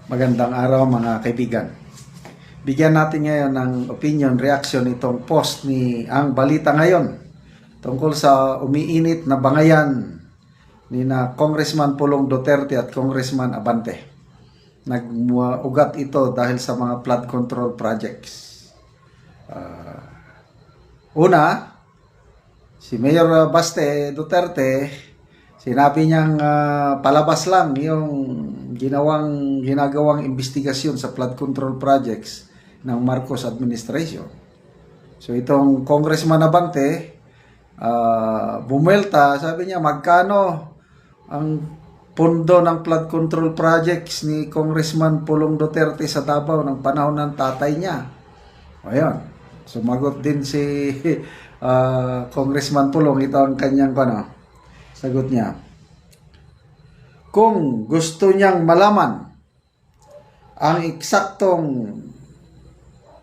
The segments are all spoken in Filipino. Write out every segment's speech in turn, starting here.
Magandang araw mga kaibigan. Bigyan natin ngayon ng opinion, reaction itong post ni Ang Balita Ngayon tungkol sa umiinit na bangayan ni na Congressman Pulong Duterte at Congressman Abante. Nag-ugat ito dahil sa mga flood control projects. Una, si Mayor Baste Duterte, sinabi niyang palabas lang yung ginagawang investigasyon sa flood control projects ng Marcos administration. So itong Congressman Abante, bumelta, sabi niya magkano ang pondo ng flood control projects ni Congressman Pulong Duterte sa Davao ng panahon ng tatay niya. Ayun, sumagot din si Congressman Pulong. Ito ang kanyang sagot niya. Kung gusto niyang malaman ang eksaktong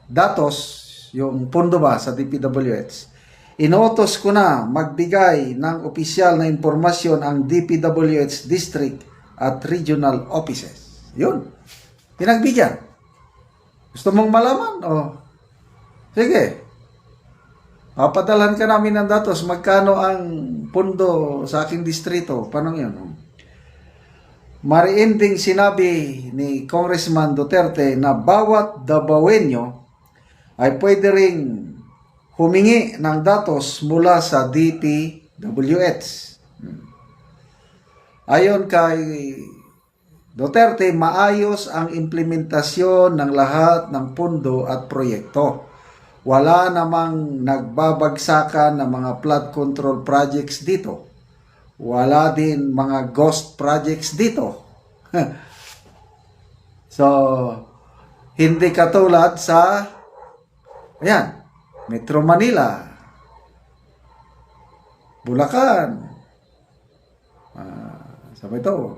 datos, yung pondo ba sa DPWH, inuutos ko na magbigay ng opisyal na impormasyon ang DPWH district at regional offices. Yun. Pinagbigyan. Gusto mong malaman? Sige. Papadalhan ka namin ng datos. Magkano ang pondo sa aking distrito? Paano yun? Mariin ding sinabi ni Congressman Duterte na bawat Davaoenyo ay pwede ring humingi ng datos mula sa DPWH. Ayon kay Duterte, maayos ang implementasyon ng lahat ng pondo at proyekto. Wala namang nagbabagsakan ng mga flood control projects dito. Wala din mga ghost projects dito. So, hindi katulad sa Metro Manila, Bulacan,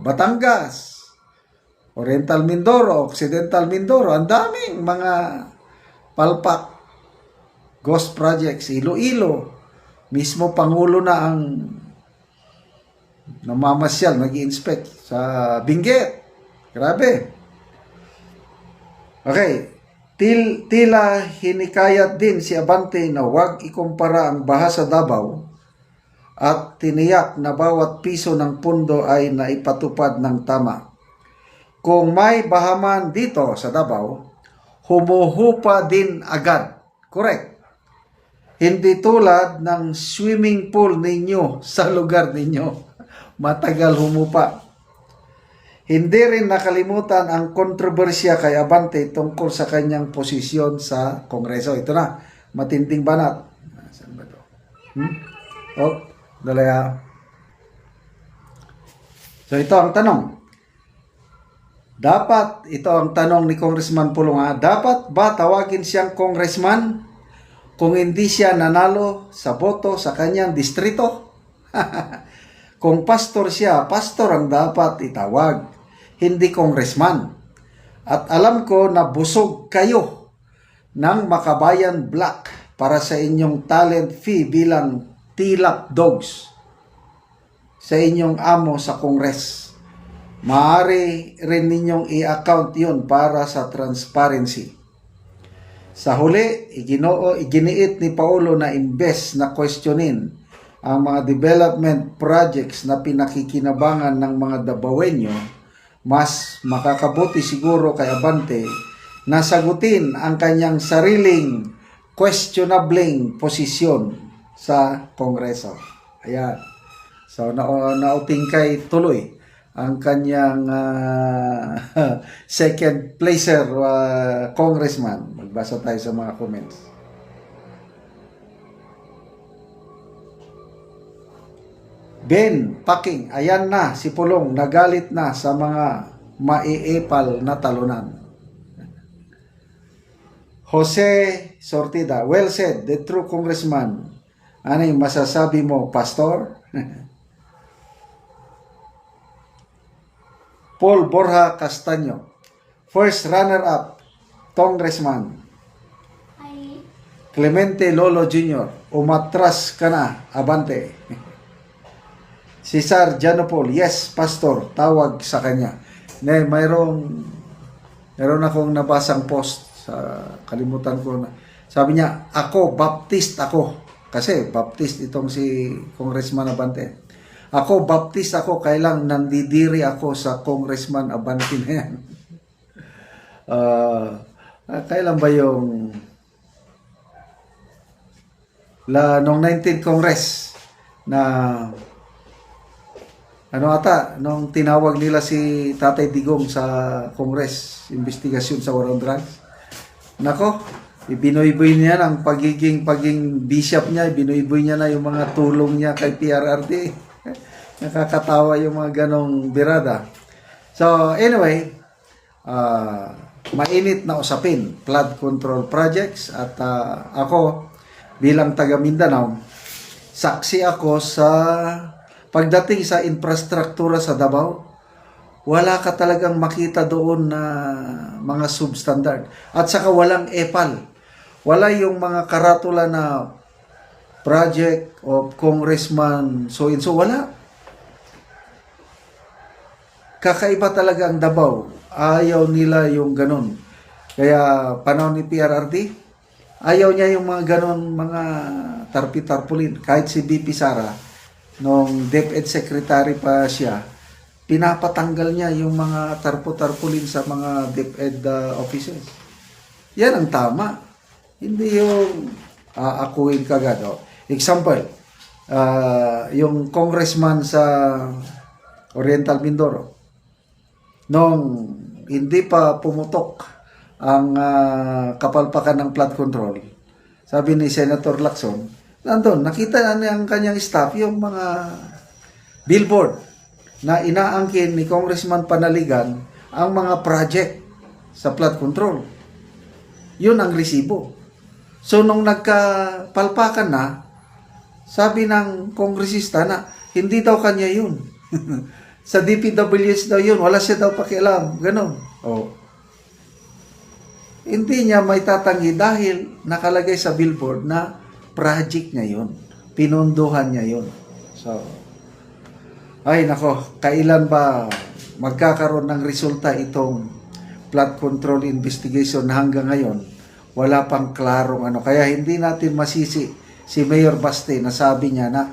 Batangas, Oriental Mindoro, Occidental Mindoro. Ang daming mga palpak ghost projects. Iloilo, mismo Pangulo na ang namamasyal, nag-i-inspect sa Benguet. Grabe. Okay. Tila hinikayat din si Abante na huwag ikumpara ang baha sa Davao at tiniyak na bawat piso ng pondo ay naipatupad ng tama. Kung may bahaman dito sa Davao, humuhupa din agad. Correct. Hindi tulad ng swimming pool ninyo sa lugar ninyo. Matagal humupa. Hindi rin nakalimutan ang kontrobersya kay Abante tungkol sa kanyang posisyon sa Kongreso. Ito na, matinding banat. Saan ba ito? Dalaya. So ito ang tanong. Ito ang tanong ni Congressman Pulong. Dapat ba tawagin siyang congressman kung hindi siya nanalo sa boto sa kanyang distrito? Kung pastor siya, pastor ang dapat itawag, hindi congressman. At alam ko na busog kayo ng Makabayan Black para sa inyong talent fee bilang tilap dogs sa inyong amo sa Kongres. Maaari rin ninyong i-account yun para sa transparency. Sa huli, iginiit ni Paulo na imbes na questionin ang mga development projects na pinakikinabangan ng mga Davaoenyo, mas makakabuti siguro kay Abante na sagutin ang kanyang sariling questionabling posisyon sa Kongreso. Ayan. So, nautingkay tuloy ang kanyang second placer congressman. Magbasa tayo sa mga comments. Ben Paking, ayan na si Pulong, nagalit na sa mga maiipal na talunan. Jose Sortida, well said, the true congressman. Ano yung masasabi mo, Pastor? Paul Borja Castaño, first runner-up, congressman. Clemente Lolo Jr., umatras ka na, Abante. Cesar Janopol, yes, pastor, tawag sa kanya. Mayroong Meron akong nabasang post sa kalimutan ko na. Sabi niya, ako, Baptist ako. Kasi Baptist itong si Congressman Abante. Ako, Baptist ako, kailang nandidiri ako sa Congressman Abante na yan. Kailan ba yung nung 19th Congress na nung tinawag nila si Tatay Digong sa Congress, investigasyon sa war on drugs. Nako, ibinoyboy niya ang pagiging bishop niya, ibinoyboy niya na yung mga tulong niya kay PRRD. Nakakatawa yung mga ganong birada. So, anyway, mainit na usapin, flood control projects, at ako bilang taga Mindanao, saksi ako sa pagdating sa infrastruktura sa Davao. Wala ka talagang makita doon na mga substandard. At saka walang EPAL. Wala yung mga karatula na project of Congressman so and so. Wala. Kakaiba talaga ang Davao. Ayaw nila yung ganun. Kaya panahon ni PRRD, ayaw niya yung mga ganun, mga tarpi-tarpulin. Kahit si BP Sara, nung DepEd Secretary pa siya, pinapatanggal niya yung mga tarpo-tarpulin sa mga DepEd officers. Yan ang tama. Hindi yung akuin kagad. Example, yung congressman sa Oriental Mindoro, nung hindi pa pumutok ang kapalpakan ng flood control, sabi ni Senator Lacson, nandun, nakita na ang kanyang staff yung mga billboard na inaangkin ni Congressman Panaligan ang mga project sa flood control. Yun ang resibo. So, nung nagkapalpakan na, sabi ng kongresista na hindi daw kanya yun. Sa DPWH daw yun, wala siya daw pakialam. Ganon. Hindi niya may tatanggi dahil nakalagay sa billboard na project niya yun. Pinunduhan niya yun. So, ay nako, kailan ba magkakaroon ng resulta itong flood control investigation na hanggang ngayon wala pang klarong ano. Kaya hindi natin masisi si Mayor Baste na sabi niya na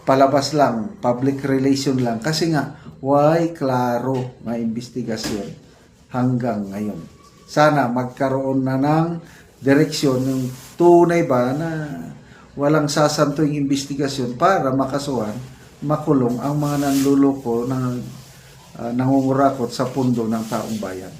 palabas lang, public relation lang. Kasi nga, why klaro na investigasyon hanggang ngayon. Sana magkaroon na ng direksyon yung tunay ba na walang sasantuing investigasyon para makasuhan, makulong ang mga nanluloko ng nangungurakot sa pundo ng taong bayan.